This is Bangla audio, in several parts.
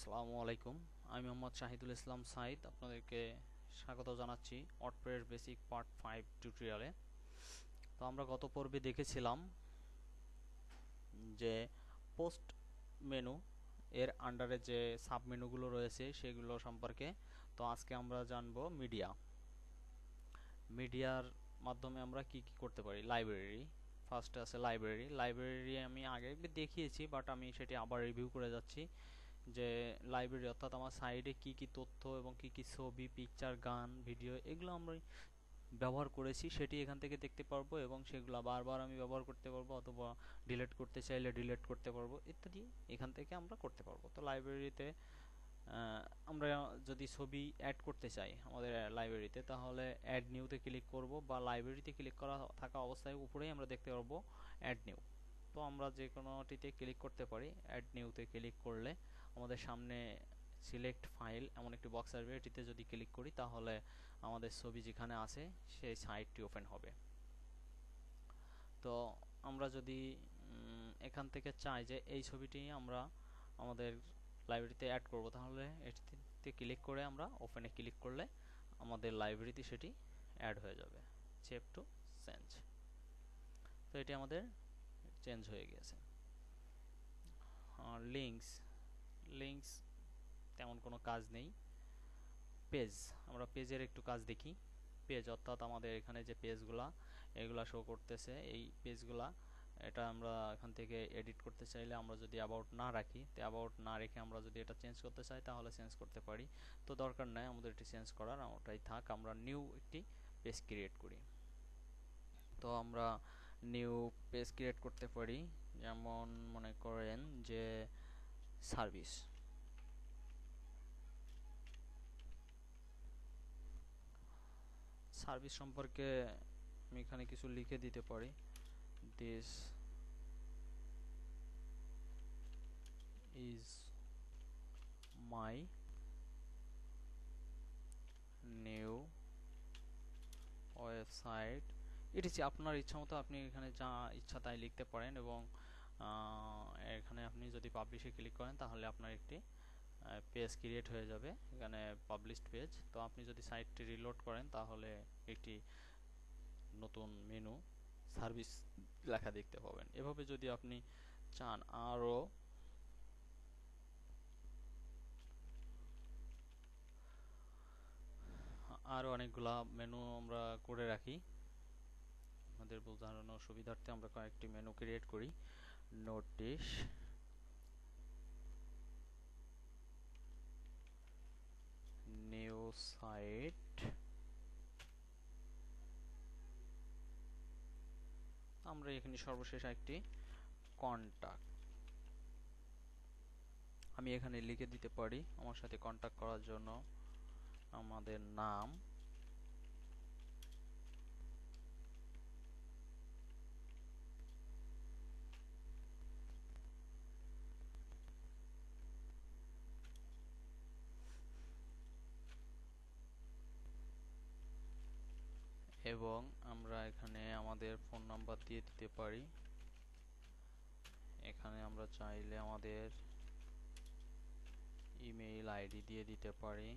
আসসালামু আলাইকুম। আমি মোহাম্মদ শাহিদুল ইসলাম সাইদ আপনাদেরকে স্বাগত জানাচ্ছি ওয়ার্ডপ্রেস বেসিক পার্ট 5 টিউটোরিয়ালে। তো আমরা গত পর্বে দেখেছিলাম যে পোস্ট মেনু এর আন্ডারে যে সাব মেনুগুলো রয়েছে সেগুলো সম্পর্কে। তো আজকে আমরা জানব মিডিয়ার মাধ্যমে আমরা কি কি করতে পারি। লাইব্রেরি ফার্স্টে আছে লাইব্রেরি আমি আগে দেখিয়েছি, বাট আমি সেটি আবার রিভিউ করে যাচ্ছি যে লাইব্রেরি অর্থাৎ আমার সাইডে কি কি তথ্য এবং কি কি ছবি, পিকচার, গান, ভিডিও এগুলো আমরা ব্যবহার করেছি সেটি এখান থেকে দেখতে পারবো এবং সেগুলো বারবার আমি ব্যবহার করতে পারবো, অথবা ডিলিট করতে চাইলে ডিলিট করতে পারবো ইত্যাদি এখান থেকে আমরা করতে পারবো। তো লাইব্রেরিতে আমরা যদি ছবি অ্যাড করতে চাই আমাদের লাইব্রেরিতে, তাহলে অ্যাড নিউতে ক্লিক করব, বা লাইব্রেরিতে ক্লিক করা থাকা অবস্থায় উপরেই আমরা দেখতে পারবো অ্যাড নিউ। তো আমরা যে কোনোটিতে ক্লিক করতে পারি। অ্যাড নিউতে ক্লিক করলে আমাদের সামনে সিলেক্ট ফাইল এমন একটি বক্স আসবে, এটিতে যদি ক্লিক করি তাহলে আমাদের ছবি যেখানে আছে সেই সাইটটি ওপেন হবে। তো আমরা যদি এখান থেকে চাই যে এই ছবিটি আমরা আমাদের লাইব্রেরিতে অ্যাড করব, তাহলে এটিতে ক্লিক করে আমরা ওপেনে ক্লিক করলে আমাদের লাইব্রেরিতে সেটি অ্যাড হয়ে যাবে। Save to change. তো এটি আমাদের চেঞ্জ হয়ে গেছে। লিঙ্কস লিঙ্কস তেমন কোনো কাজ নেই। পেজ, আমরা পেজের একটু কাজ দেখি। পেজ অর্থাৎ আমাদের এখানে যে পেজগুলা এগুলা শো করতেছে, এই পেজগুলা এটা আমরা এখান থেকে এডিট করতে চাইলে আমরা যদি অ্যাবাউট না রাখি, তো অ্যাবাউট না রেখে আমরা যদি এটা চেঞ্জ করতে চাই তাহলে চেঞ্জ করতে পারি। তো দরকার নাই আমাদের এটি চেঞ্জ করার, ওটাই থাক। আমরা নিউ একটি পেজ ক্রিয়েট করি। তো আমরা নিউ পেজ ক্রিয়েট করতে পারি, যেমন মনে করেন যে সার্ভিস সম্পর্কে আমি এখানে কিছু লিখে দিতে পারি। This is my new website. এটি আপনার ইচ্ছা মতো আপনি এখানে যা ইচ্ছা তাই লিখতে পারেন, এবং এখানে আপনি যদি পাবলিশে ক্লিক করেন তাহলে আপনার একটি পেজ ক্রিয়েট হয়ে যাবে, এখানে পাবলিশড পেজ। তো আপনি যদি সাইটটি রিলোড করেন তাহলে একটি নতুন মেনু সার্ভিস লেখা দেখতে পাবেন। এভাবে যদি আপনি চান আরও অনেকগুলা মেনু আমরা করে রাখি, আমাদের বোঝানোর সুবিধার্থে আমরা কয়েকটি মেনু ক্রিয়েট করি। নোটিশ, নিউ সাইট, আমরা এখানে সর্বশেষ একটি কন্টাক্ট আমি এখানে লিখে দিতে পারি আমার সাথে কন্টাক্ট করার জন্য আমাদের নাম, এবং আমরা এখানে আমাদের ফোন নাম্বার দিয়ে দিতে পারি। এখানে আমরা চাইলে আমাদের ইমেইল আইডি দিয়ে দিতে পারি।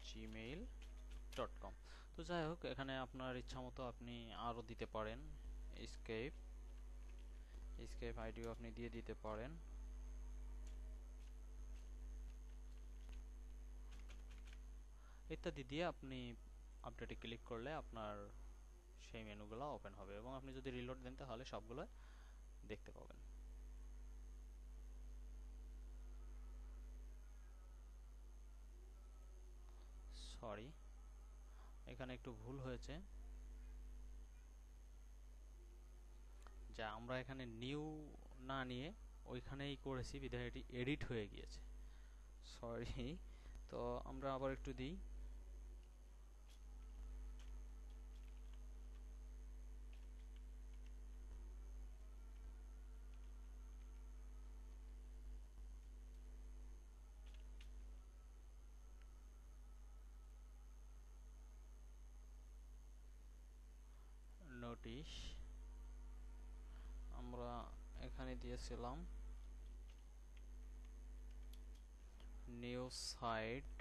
gmail.com। তো যাই হোক, এখানে আপনার ইচ্ছা মতো আপনি আরও দিতে পারেন। স্কেপ আইডিও আপনি দিয়ে দিতে পারেন। ইত্যাদি দিয়ে আপনি আপডেটে ক্লিক করলে আপনার সেই মেনুগুলো ওপেন হবে, এবং আপনি যদি রিলোড দেন তাহলে সবগুলো দেখতে পাবেন। সরি, এখানে একটু ভুল হয়েছে, যা আমরা এখানে নিউ না নিয়ে ওইখানেই করেছি, বিধায় এটি এডিট হয়ে গিয়েছে। সরি। তো আমরা আবার একটু দিই। নোটিশ আমরা এখানে দিয়েছিলাম নিউ সাইট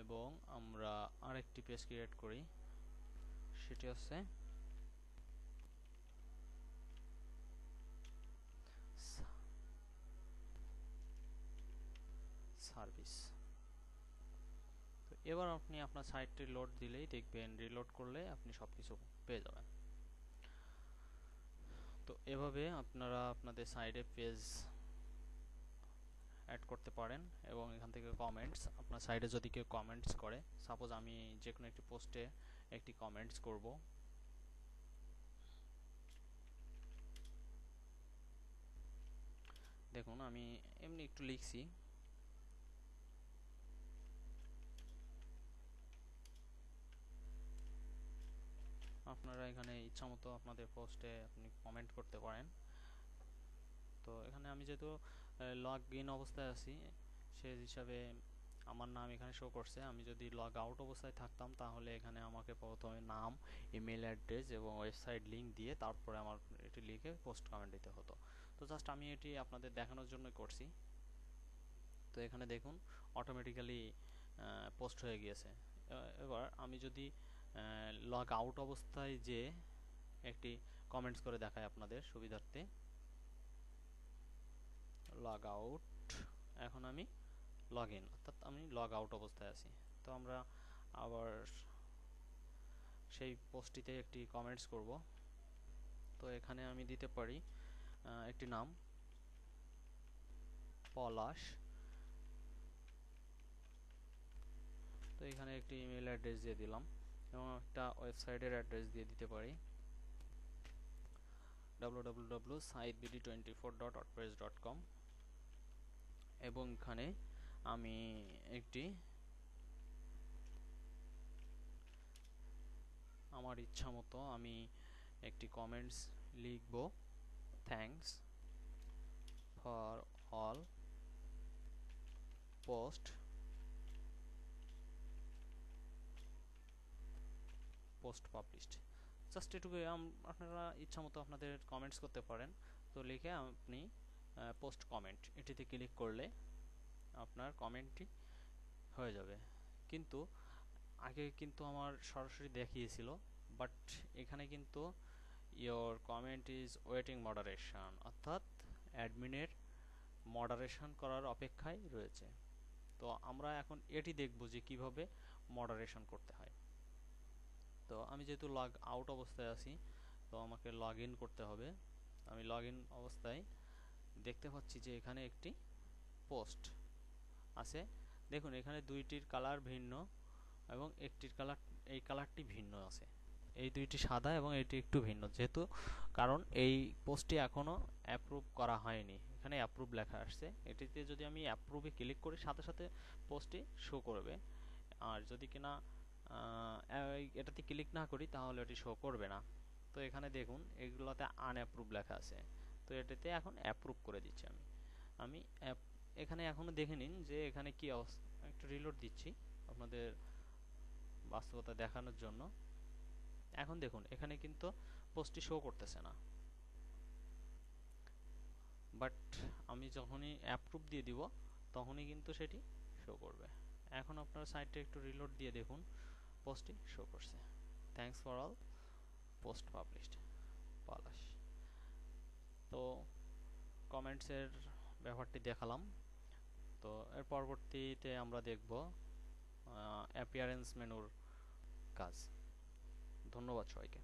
এবং আমরা আরেকটি পেজ ক্রিয়েট করি, সেটি হচ্ছে সার্ভিস। তো এবার আপনি আপনার সাইটটি লোড দিলেই দেখবেন, রিলোড করলে আপনি সবকিছু পেয়ে যাবেন। তো এভাবে আপনারা আপনাদের সাইটে পেজ অ্যাড করতে পারেন এবং এখান থেকে কমেন্টস, আপনার সাইটে যদি কেউ কমেন্টস করে, সাপোজ আমি যে কোনো একটি পোস্টে একটি কমেন্টস করব, দেখুন আমি এমনি একটু লিখছি, আপনারা এখানে ইচ্ছামতো আপনাদের পোস্টে আপনি কমেন্ট করতে পারেন। তো এখানে আমি যেহেতু লগ ইন অবস্থায় আছি, সেই হিসাবে আমার নাম এখানে শো করছে। আমি যদি লগ আউট অবস্থায় থাকতাম তাহলে এখানে আমাকে প্রথমে নাম, ইমেল অ্যাড্রেস এবং ওয়েবসাইট লিংক দিয়ে তারপরে আমার এটি লিখে পোস্ট কমেন্ট দিতে হতো। তো জাস্ট আমি এটি আপনাদের দেখানোর জন্য করছি। তো এখানে দেখুন অটোমেটিক্যালি পোস্ট হয়ে গিয়েছে। এবার আমি যদি লগ আউট অবস্থায় যে একটি কমেন্টস করে দেখাই আপনাদের সুবিধার্থে, লগ আউট, এখন আমি লগ ইন, অর্থাৎ আমি লগ আউট অবস্থায় আছি। তো আমরা আবার সেই পোস্টটিতে একটি কমেন্টস করব। তো এখানে আমি দিতে পারি একটি নাম পলাশ, তো এখানে একটি ইমেল অ্যাড্রেস দিয়ে দিলাম এবং একটা ওয়েবসাইটের অ্যাড্রেস দিয়ে দিতে পারি www.sitebd24.wordpress.com এবং এখানে আমি একটি আমার ইচ্ছা মতো আমি একটি কমেন্টস লিখব, thanks for all post published. Just এটুকু, আপনারা ইচ্ছা মতো আপনাদের কমেন্টস করতে পারেন। তো লিখে আপনি পোস্ট কমেন্ট এটিতে ক্লিক করলে আপনার কমেন্টটি হয়ে যাবে। কিন্তু আগে কিন্তু আমার সরাসরি দেখিয়েছিল, বাট এখানে কিন্তু your comment is waiting moderation, অর্থাৎ অ্যাডমিনের মডারেশন করার অপেক্ষায় রয়েছে। তো আমরা এখন এটি দেখব যে কিভাবে মডারেশন করতে হয়। তো আমি যেহেতু লগ আউট অবস্থায় আছি, তো আমাকে লগ ইন করতে হবে। আমি লগ ইন অবস্থায় দেখতে পাচ্ছি যে এখানে একটি পোস্ট আছে। দেখুন এখানে দুইটির কালার ভিন্ন এবং একটির কালার, এই কালারটি ভিন্ন আছে, এই দুইটি সাদা এবং এটি একটু ভিন্ন, যেহেতু কারণ এই পোস্টটি এখনও অ্যাপ্রুভ করা হয়নি। এখানে অ্যাপ্রুভ লেখা আসছে, এটিতে যদি আমি অ্যাপ্রুভে ক্লিক করি সাথে সাথে পোস্টটি শো করবে, আর যদি কিনা এটাতে ক্লিক না করি তাহলে এটি শো করবে না। তো এখানে দেখুন এগুলোতে আনঅ্যাপ্রুভ লেখা আছে, তো এটাতে এখন অ্যাপ্রুভ করে দিচ্ছি আমি। আমি এখানে এখনও দেখে নিন যে এখানে কি অবস্থা। একটু রিলোড দিচ্ছি আপনাদের বাস্তবতা দেখানোর জন্য। এখন দেখুন এখানে কিন্তু পোস্টটি শো করতেছে না, বাট আমি যখনই অ্যাপ্রুভ দিয়ে দিব তখনই কিন্তু সেটি শো করবে। এখন আপনার সাইটটা একটু রিলোড দিয়ে দেখুন, পোস্টটি শো করছে, thanks for all post published Palash. তো কমেন্টসের ব্যাপারটি দেখালাম। তো এর পরবর্তীতে আমরা দেখব অ্যাপিয়ারেন্স মেনুর কাজ। ধন্যবাদ সবাইকে।